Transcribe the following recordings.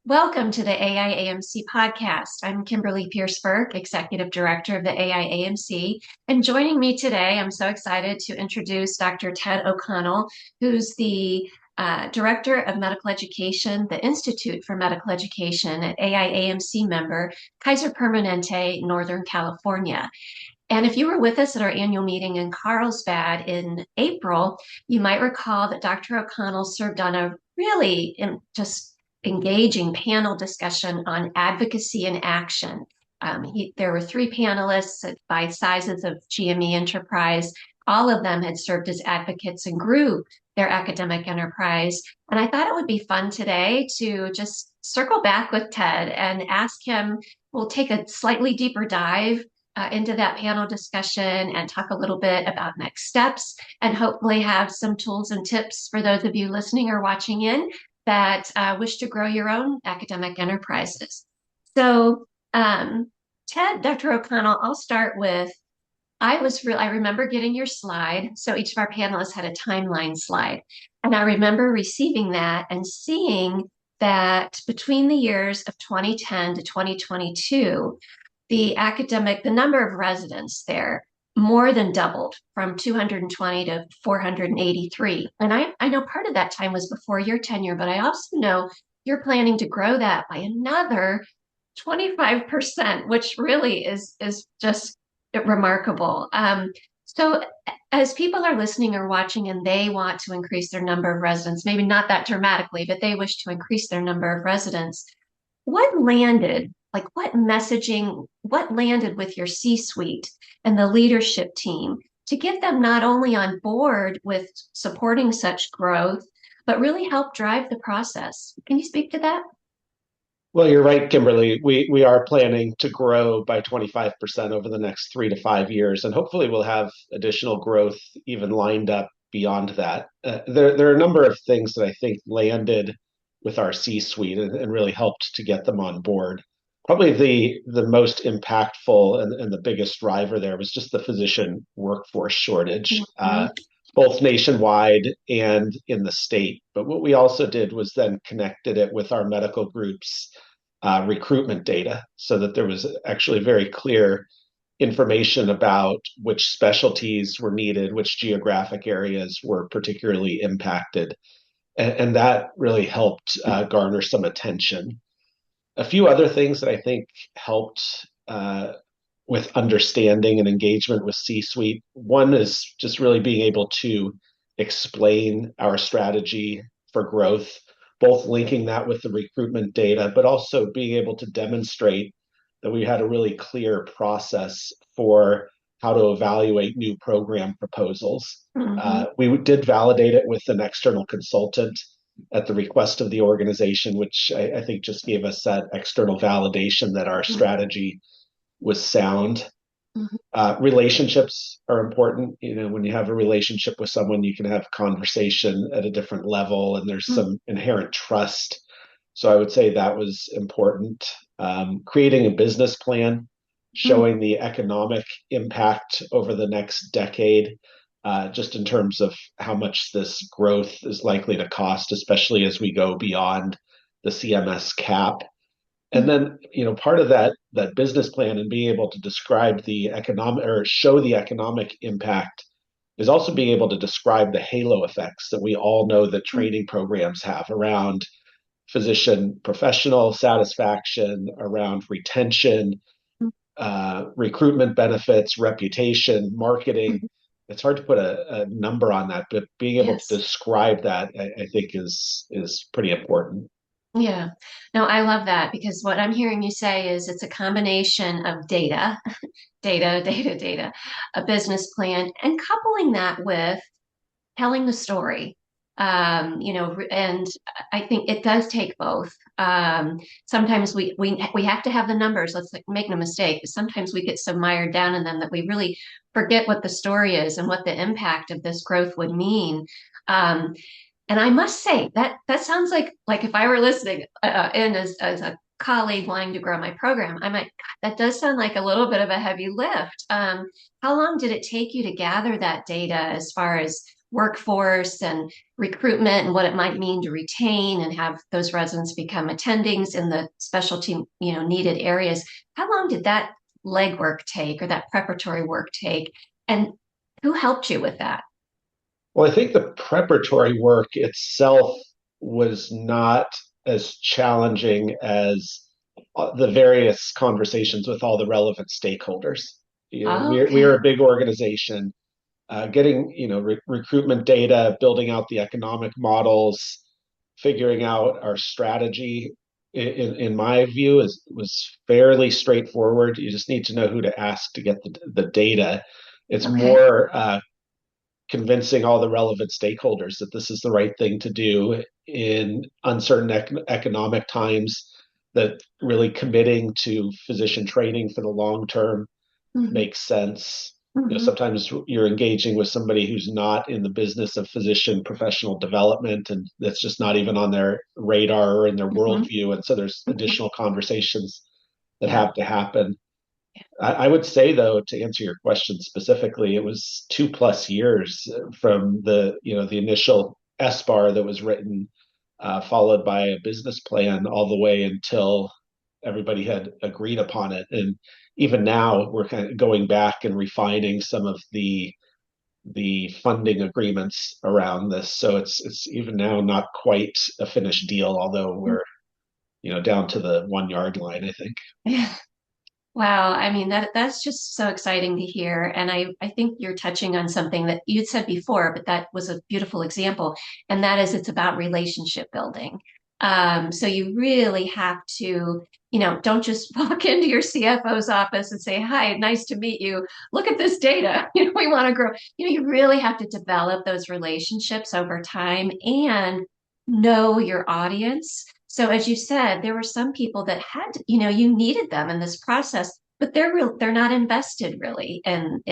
Welcome to the AIAMC podcast. I'm Kimberly Pierce-Burk, Executive Director of the AIAMC. And joining me today, I'm so excited to introduce Dr. Ted O'Connell, who's the Director of Medical Education, the Institute for Medical Education at AIAMC member, Kaiser Permanente Northern California. And if you were with us at our annual meeting in Carlsbad in April, you might recall that Dr. O'Connell served on a really just engaging panel discussion on advocacy and action. There were three panelists by sizes of GME enterprise. All of them had served as advocates and grew their academic enterprise. And I thought it would be fun today to just circle back with Ted and ask him, we'll take a slightly deeper dive into that panel discussion and talk a little bit about next steps and hopefully have some tools and tips for those of you listening or watching in that wish to grow your own academic enterprises. So, Ted, Dr. O'Connell, I'll start with, I remember getting your slide. So each of our panelists had a timeline slide. And I remember receiving that and seeing that between the years of 2010 to 2022, the number of residents there more than doubled from 220 to 483. And I know part of that time was before your tenure, but I also know you're planning to grow that by another 25%, which really is just remarkable. So as people are listening or watching and they want to increase their number of residents, maybe not that dramatically, but they wish to increase their number of residents, what landed, like what landed with your C-suite and the leadership team to get them not only on board with supporting such growth, but really help drive the process? Can you speak to that? Well, you're right, Kimberly. We are planning to grow by 25% over the next 3 to 5 years, and hopefully we'll have additional growth even lined up beyond that. There are a number of things that I think landed with our C-suite and really helped to get them on board. Probably the most impactful and the biggest driver there was just the physician workforce shortage, Mhm. both nationwide and in the state. But what we also did was then connected it with our medical groups recruitment data so that there was actually very clear information about which specialties were needed, which geographic areas were particularly impacted. And that really helped garner some attention. A few other things that I think helped with understanding and engagement with C-suite. One is just really being able to explain our strategy for growth, both linking that with the recruitment data, but also being able to demonstrate that we had a really clear process for how to evaluate new program proposals. Mhm. We did validate it with an external consultant at the request of the organization, which I think just gave us that external validation that our strategy was sound. Mhm. Relationships are important. You know, when you have a relationship with someone, you can have conversation at a different level, and there's Mhm. some inherent trust. So I would say that was important. Creating a business plan, Mhm. showing the economic impact over the next decade, just in terms of how much this growth is likely to cost, especially as we go beyond the CMS cap. And Mhm. then, part of that business plan and being able to describe the economic or show the economic impact is also being able to describe the halo effects that we all know that Mhm. training programs have around physician professional satisfaction, around retention, recruitment benefits, reputation, marketing. Mhm. It's hard to put a number on that, but being able to Yes. describe that, I think, is pretty important. Yeah. No, I love that because what I'm hearing you say is it's a combination of data, data, a business plan, and coupling that with telling the story. And I think it does take both. Sometimes we have to have the numbers. Let's make no mistake. Sometimes we get so mired down in them that we really forget what the story is and what the impact of this growth would mean. Um, and I must say that sounds like if I were listening in as a colleague wanting to grow my program, I might, that does sound like a little bit of a heavy lift. How long did it take you to gather that data as far as workforce and recruitment and what it might mean to retain and have those residents become attendings in the specialty, needed areas. How long did that legwork take or that preparatory work take? And who helped you with that? Well, I think the preparatory work itself was not as challenging as the various conversations with all the relevant stakeholders. We are Okay. a big organization. Getting recruitment data, building out the economic models, figuring out our strategy. In my view, is was fairly straightforward. You just need to know who to ask to get the data. It's Okay. more convincing all the relevant stakeholders that this is the right thing to do in uncertain economic times, that really committing to physician training for the long term Hmm. makes sense. Hmm. Sometimes you're engaging with somebody who's not in the business of physician professional development, and that's just not even on their radar or in their Hmm. worldview. And so there's Hmm. additional conversations that Yeah. have to happen. I would say, though, to answer your question specifically, it was 2+ years from the initial SBAR that was written, followed by a business plan, all the way until everybody had agreed upon it. And even now, we're kind of going back and refining some of the funding agreements around this. So it's even now not quite a finished deal, although we're down to the 1 yard line, I think. Yeah. Wow, I mean that's just so exciting to hear. And I think you're touching on something that you'd said before, but that was a beautiful example. And that is it's about relationship building. So you really have to, don't just walk into your CFO's office and say, "Hi, nice to meet you. Look at this data. We want to grow." You really have to develop those relationships over time and know your audience. So as you said, there were some people that had, you needed them in this process, but they're not invested really in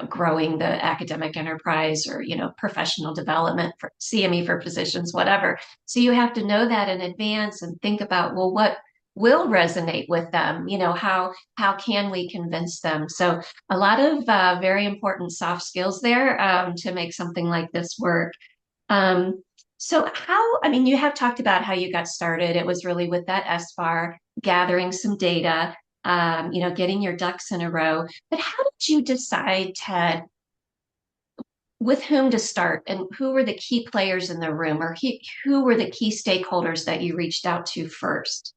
growing the academic enterprise or professional development for CME for physicians, whatever. So you have to know that in advance and think about, well, what will resonate with them? How can we convince them? So a lot of very important soft skills there to make something like this work. Um, so I mean, you have talked about how you got started. It was really with that SBAR, gathering some data, getting your ducks in a row. But how did you decide, Ted, with whom to start and who were the key players in the room or who were the key stakeholders that you reached out to first?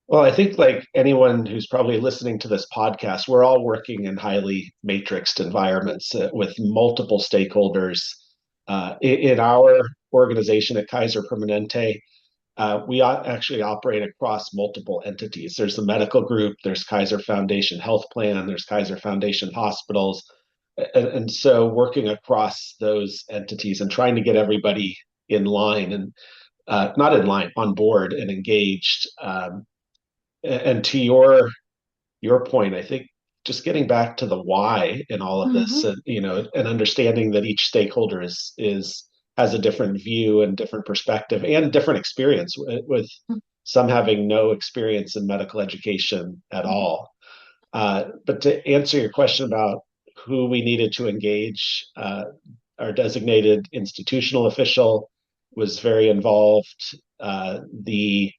Well, I think like anyone who's probably listening to this podcast, we're all working in highly matrixed environments with multiple stakeholders. In our organization at Kaiser Permanente, we actually operate across multiple entities. There's the medical group, there's Kaiser Foundation Health Plan, there's Kaiser Foundation Hospitals. And so working across those entities and trying to get everybody in line and not in line, on board and engaged. And to your point, I think just getting back to the why in all of this, Hmm. and and understanding that each stakeholder is has a different view and different perspective and different experience, with some having no experience in medical education at all. But to answer your question about who we needed to engage, our designated institutional official was very involved. The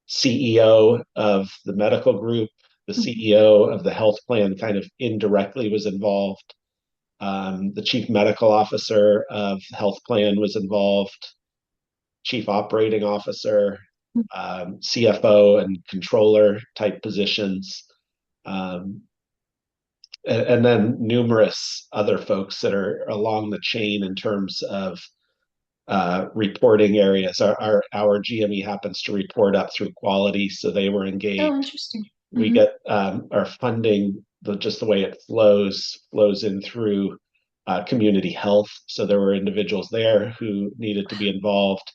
CEO of the medical group, the CEO of the health plan kind of indirectly was involved. The chief medical officer of the health plan was involved, chief operating officer, CFO and controller type positions, um, and then numerous other folks that are along the chain in terms of reporting areas. Our GME happens to report up through quality, so they were Oh, engaged. interesting. We Hmm. get our funding, just the way it flows in through community health. So there were individuals there who needed to be involved.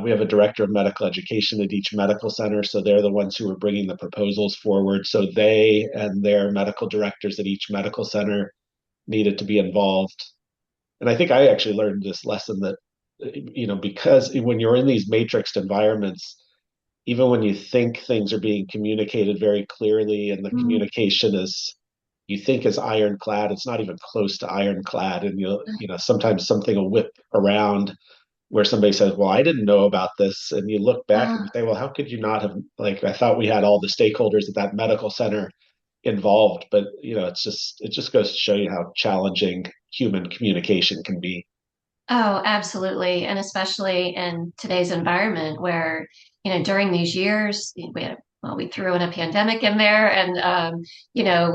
We have a director of medical education at each medical center, so they're the ones who are bringing the proposals forward. So they and their medical directors at each medical center needed to be involved. And I think I actually learned this lesson that, because when you're in these matrixed environments, even when you think things are being communicated very clearly and the Hmm. communication is you think is ironclad, it's not even close to ironclad. And sometimes something will whip around where somebody says, well, I didn't know about this. And you look back and you Ah, say, well, how could you not have, like, I thought we had all the stakeholders at that medical center involved, but it just goes to show you how challenging human communication can be. oh, absolutely. And especially in today's environment where, during these years, we threw in a pandemic in there and,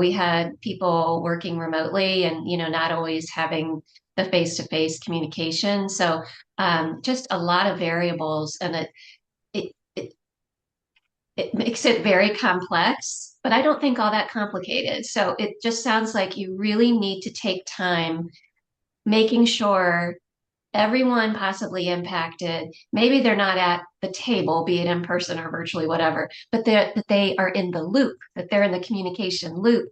we had people working remotely and, not always having the face-to-face communication. So, just a lot of variables and it, it, it makes it very complex, but I don't think all that complicated. So it just sounds like you really need to take time making sure everyone possibly impacted, maybe they're not at the table, be it in person or virtually, whatever, but that they are in the loop, that they're in the communication loop.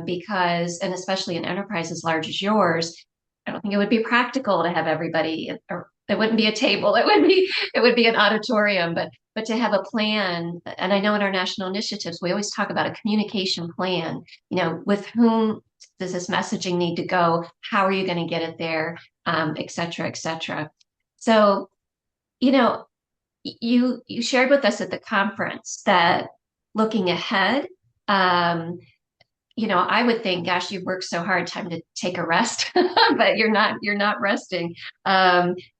Because, and especially an enterprise as large as yours, I don't think it would be practical to have everybody, or it wouldn't be a table. It would be an auditorium, but to have a plan. And I know in our national initiatives, we always talk about a communication plan. With whom does this messaging need to go? How are you going to get it there? Et cetera, et cetera. So, you know, you shared with us at the conference that looking ahead, um, I would think, gosh, you've worked so hard, time to take a rest, but you're not resting.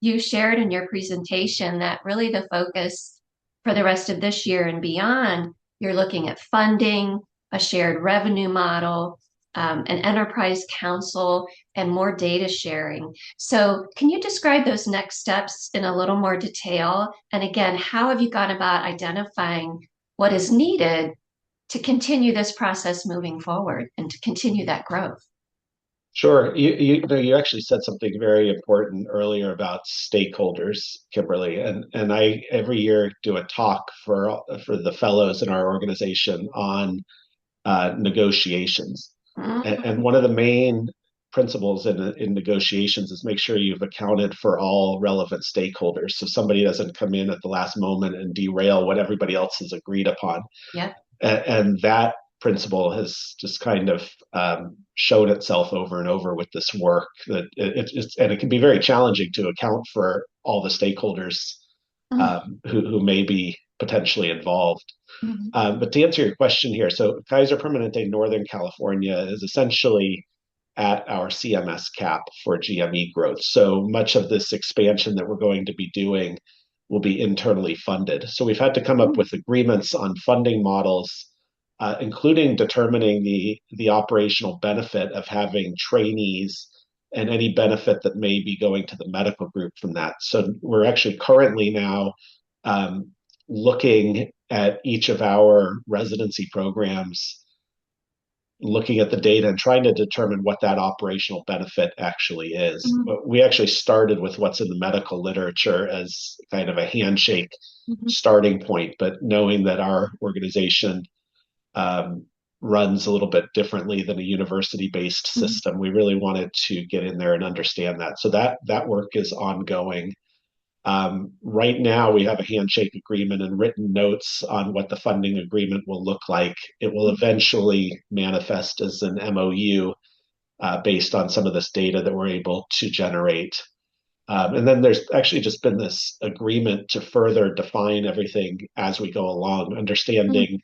You shared in your presentation that really the focus for the rest of this year and beyond, you're looking at funding, a shared revenue model, an enterprise council, and more data sharing. So, can you describe those next steps in a little more detail? And again, how have you gone about identifying what is needed to continue this process moving forward and to continue that growth? Sure. You actually said something very important earlier about stakeholders, Kimberly, and I every year do a talk for the fellows in our organization on negotiations. And Mhm. one of the main principles in negotiations is make sure you've accounted for all relevant stakeholders, so somebody doesn't come in at the last moment and derail what everybody else has agreed upon. Yep. And that principle has just kind of shown itself over and over with this work that and it can be very challenging to account for all the stakeholders who may be potentially involved. Mhm. But to answer your question here, so Kaiser Permanente Northern California is essentially at our CMS cap for GME growth. So much of this expansion that we're going to be doing will be internally funded. So we've had to come up with agreements on funding models, including determining the operational benefit of having trainees and any benefit that may be going to the medical group from that. So we're actually currently now um, looking at each of our residency programs, looking at the data and trying to determine what that operational benefit actually is. Mhm. We actually started with what's in the medical literature as kind of a handshake Mhm. starting point, but knowing that our organization um, runs a little bit differently than a university-based Mhm. system, we really wanted to get in there and understand that. So that work is ongoing. Right now, we have a handshake agreement and written notes on what the funding agreement will look like. It will eventually manifest as an MOU based on some of this data that we're able to generate. And then there's actually just been this agreement to further define everything as we go along, Mhm. understanding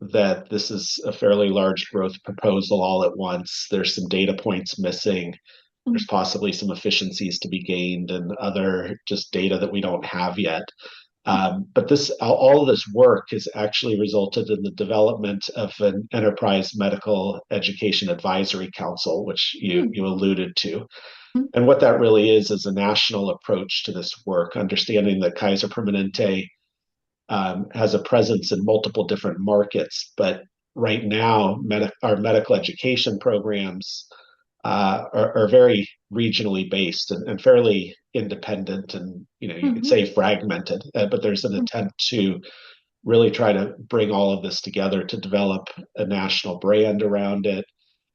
that this is a fairly large growth proposal all at once. There's some data points missing. There's Mhm. possibly some efficiencies to be gained and other just data that we don't have yet. But all of this work has actually resulted in the development of an enterprise medical education advisory council, which you alluded to. Mhm. And what that really is a national approach to this work, understanding that Kaiser Permanente has a presence in multiple different markets, but right now, our medical education programs are very regionally based and fairly independent, and you could Mhm. say fragmented. But there's an attempt to really try to bring all of this together to develop a national brand around it,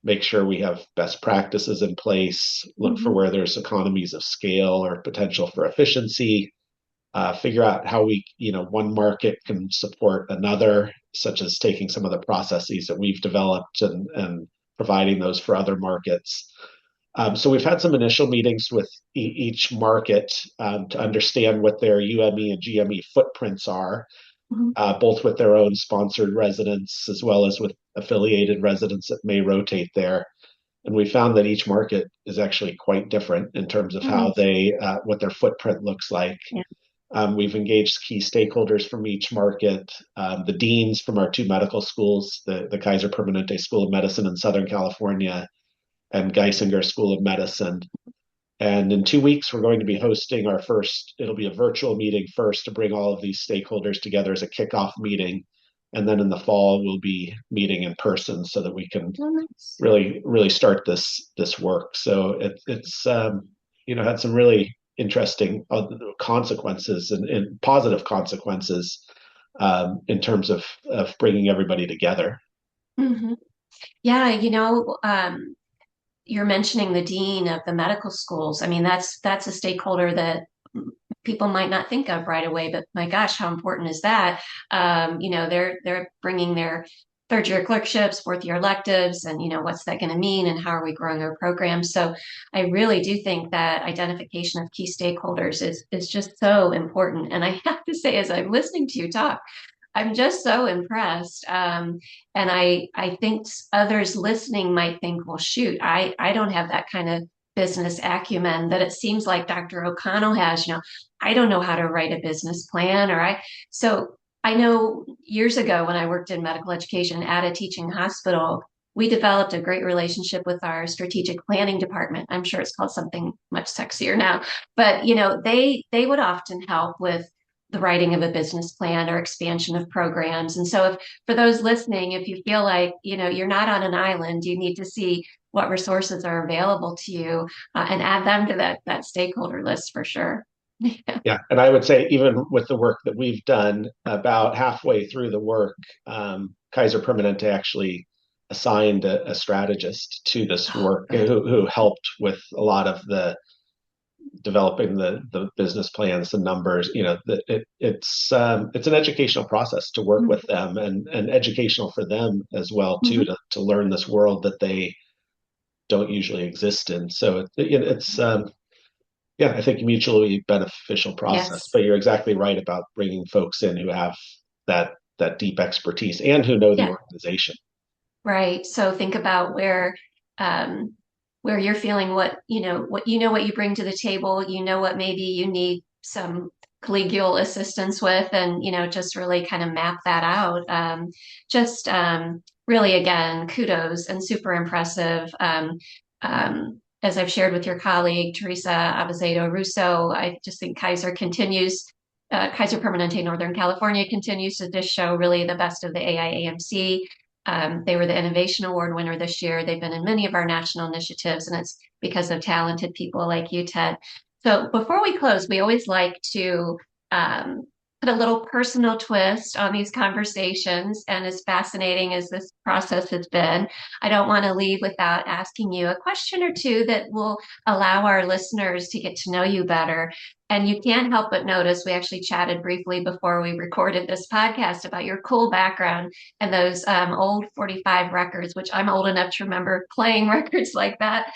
make sure we have best practices in place, look for Mhm. where there's economies of scale or potential for efficiency, figure out how one market can support another. such as taking some of the processes that we've developed and providing those for other markets. So we've had some initial meetings with each market to understand what their UME and GME footprints are, Mhm. both with their own sponsored residents as well as with affiliated residents that may rotate there. And we found that each market is actually quite different in terms of how Mhm. what their footprint looks like. Yeah. We've engaged key stakeholders from each market, the deans from our two medical schools, the Kaiser Permanente School of Medicine in Southern California and Geisinger School of Medicine. And in 2 weeks, we're going to be hosting our first, it'll be a virtual meeting first to bring all of these stakeholders together as a kickoff meeting. And then in the fall, we'll be meeting in person so that we can Oh, nice. really start this work. So it's had some really interesting consequences and positive consequences in terms of bringing everybody together. Hmm. Yeah, you're mentioning the dean of the medical schools. I mean, that's a stakeholder that people might not think of right away, but my gosh, how important is that? They're bringing their third year clerkships, fourth year electives, and what's that going to mean, and how are we growing our programs? So I really do think that identification of key stakeholders is just so important. And I have to say, as I'm listening to you talk, I'm just so impressed. And I think others listening might think, well, shoot, I don't have that kind of business acumen that it seems like Dr. O'Connell has. I don't know how to write a business plan, so I know years ago when I worked in medical education at a teaching hospital, we developed a great relationship with our strategic planning department. I'm sure it's called something much sexier now, but they would often help with the writing of a business plan or expansion of programs. And so if for those listening, if you feel like, you're not on an island, you need to see what resources are available to you and add them to that stakeholder list for sure. Yeah. Yeah, and I would say even with the work that we've done, about halfway through the work, Kaiser Permanente actually assigned a strategist to this Oh, work good. who helped with a lot of the developing the business plans, the numbers. It's an educational process to work with them and educational for them as well too Mhm. to learn this world that they don't usually exist in. So it's yeah, I think mutually beneficial process. Yes. But you're exactly right about bringing folks in who have that deep expertise and who know the Yeah. organization. Right. So think about um, where you're feeling what you bring to the table, what maybe you need some collegial assistance with, and just really kind of map that out. Just really, again, kudos and super impressive. As I've shared with your colleague Teresa Abazedo Russo, I just think Kaiser Permanente Northern California continues to just show really the best of the AIAMC. They were the Innovation Award winner this year. They've been in many of our national initiatives, and it's because of talented people like you, Ted. So before we close, we always like to um, put a little personal twist on these conversations. And as fascinating as this process has been, I don't want to leave without asking you a question or two that will allow our listeners to get to know you better. And you can't help but notice we actually chatted briefly before we recorded this podcast about your cool background and those old 45 records, which I'm old enough to remember playing records like that.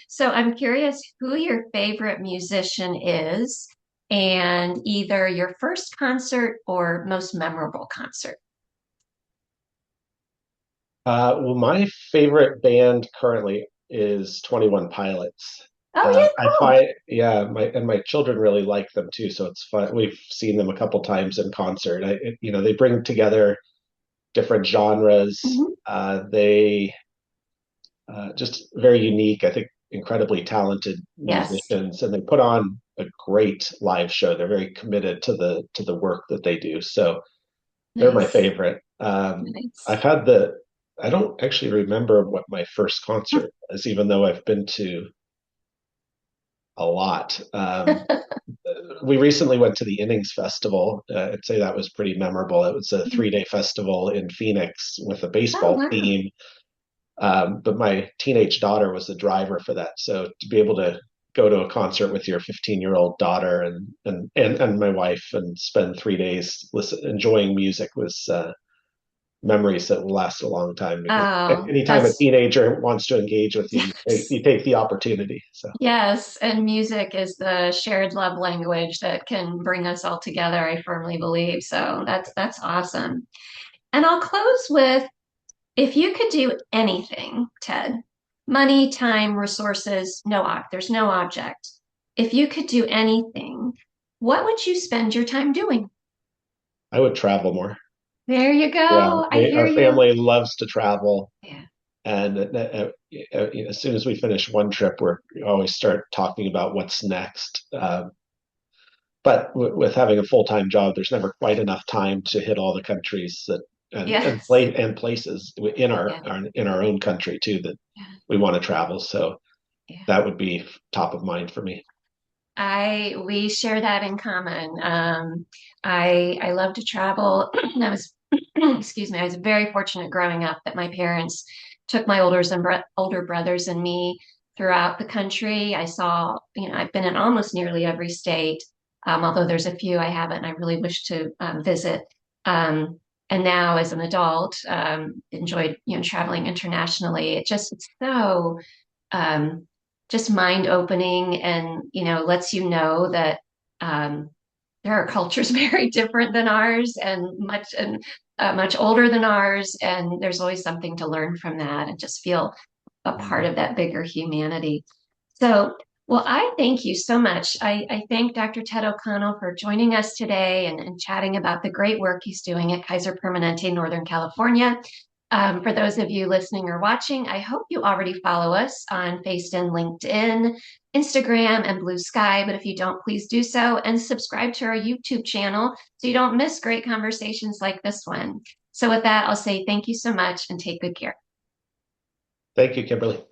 So I'm curious who your favorite musician is and either your first concert or most memorable concert. Well, my favorite band currently is 21 Pilots. Oh, yeah, I cool. find, yeah, my children really like them too, so it's fun. We've seen them a couple times in concert. They bring together different genres. Mhm. They just very unique. I think incredibly talented Yes. musicians, and they put on a great live show. They're very committed to the work that they do. So they're my Nice. favorite. Nice. I've had the. I don't actually remember what my first concert was, even though I've been to a lot. We recently went to the Innings Festival. I'd say that was pretty memorable. It was a 3-day festival in Phoenix with a Oh, baseball wow. theme. But my teenage daughter was the driver for that. So to be able to go to a concert with your 15-year-old daughter and my wife and spend 3 days enjoying music was memories that will last a long time because Oh, anytime a that's teenager wants to engage with you, yes. you take the opportunity. So Yes, and music is the shared love language that can bring us all together, I firmly believe. So that's awesome. And I'll close with if you could do anything, Ted, money, time, resources, there's no object. If you could do anything, what would you spend your time doing? I would travel more. There you Yeah, go. I hear our you. family loves to travel, Yeah. and as soon as we finish one trip, we always start talking about what's next. But with having a full-time job, there's never quite enough time to hit all the countries that Yes. and places in Yeah. in our own country too that Yeah. we want to travel. So Yeah. that would be top of mind for me. We share that in common. I love to travel. I was excuse me, I was very fortunate growing up that my parents took my older brothers and me throughout the country. I saw, I've been in almost nearly every state, although there's a few I haven't, and I really wish to visit. And now, as an adult, enjoyed traveling internationally. It's so um, just mind opening and lets you know that um, there are cultures very different than ours and much older than ours, and there's always something to learn from that and just feel a part of that bigger humanity. So, well, I thank you so much. I thank Dr. Ted O'Connell for joining us today and chatting about the great work he's doing at Kaiser Permanente Northern California. For those of you listening or watching, I hope you already follow us on Facebook, LinkedIn, Instagram, and Blue Sky. But if you don't, please do so and subscribe to our YouTube channel so you don't miss great conversations like this one. So, with that, I'll say thank you so much and take good care. Thank you, Kimberly.